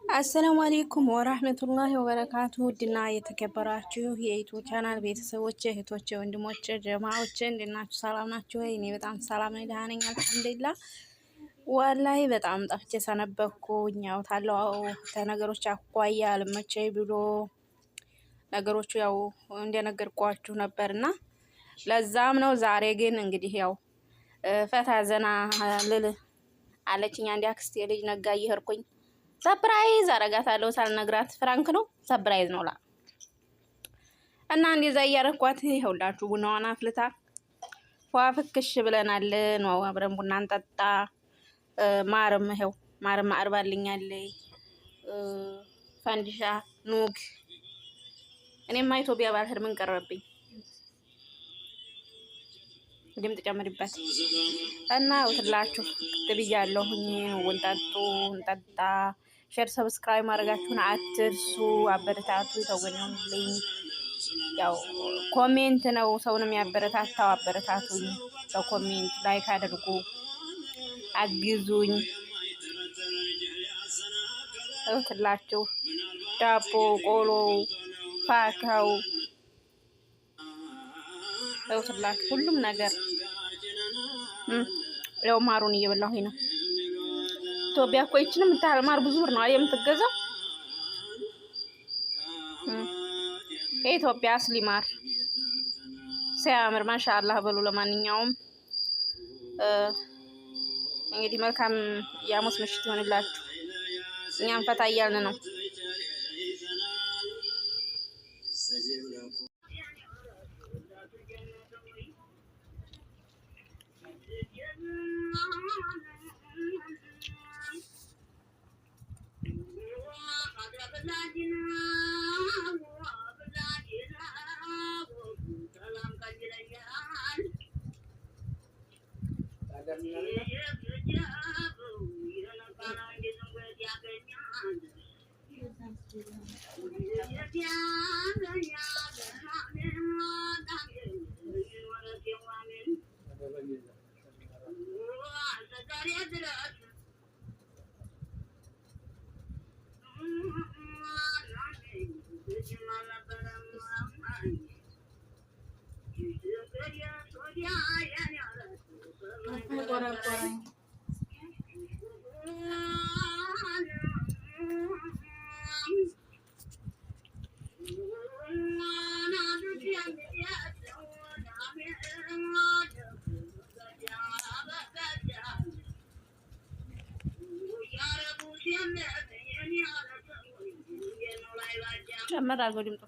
አሰላሙ አሌይኩም ወራህመቱላሂ ወበረካቱ። ውድና የተከበራችሁ የዩቲዩብ ቻናል ቤተሰቦች፣ እህቶች፣ ወንድሞች፣ ጀማዎች እንዴት ናችሁ? ሰላም ናችሁ ወይ? እኔ በጣም ሰላም ነኝ፣ ደህና ነኝ አልሐምዱሊላህ። ወላሂ በጣም ጠፍቼ ሰነበኩኝ። ያው ታለው ከነገሮች አኳያ አልመቸኝ ብሎ ነገሮቹ ያው እንደነገርኳችሁ ነበርና ለዛም ነው። ዛሬ ግን እንግዲህ ያው ፈታ ዘና ልል አለችኝ አንድ አክስቴ ልጅ ነጋ እየሄድኩኝ ሰፕራይዝ አረጋታለሁ። ሳልነግራት ፍራንክ ነው ሰፕራይዝ ነው እና እንደዛ እያረኳት ይኸውላችሁ ቡናዋን አፍልታ ፏፍክሽ ብለናል። ነው አብረን ቡና እንጠጣ። ማርም ይኸው ማርም አርባልኛለች። ፈንዲሻ ኑግ እኔማ ኢትዮጵያ ባልሄድ ምን ቀረብኝ? ድምጥ ጨምሪበት እና ወትላችሁ ትብያለሁኝ። ወንጣጡ እንጠጣ። ሼር ሰብስክራይብ ማድረጋችሁን አትርሱ። አበረታቱ። ተወኙልኝ። ያው ኮሜንት ነው ሰውንም ያበረታታው። አበረታቱኝ። በኮሜንት ላይክ አድርጉ፣ አግዙኝ። ወትላችሁ ዳቦ ቆሎ ፋካው ወትላችሁ ሁሉም ነገር ያው ማሩን እየበላሁኝ ነው። ኢትዮጵያ እኮ ይችንም የምታህል ማር ብዙ ብር ነው የምትገዛው። የኢትዮጵያ አስሊ ማር ሲያምር ማሻአላህ በሉ። ለማንኛውም እንግዲህ መልካም የሐሙስ ምሽት ይሆንላችሁ። እኛም ፈታ እያልን ነው። ጨመር አድርጎ ድምጡ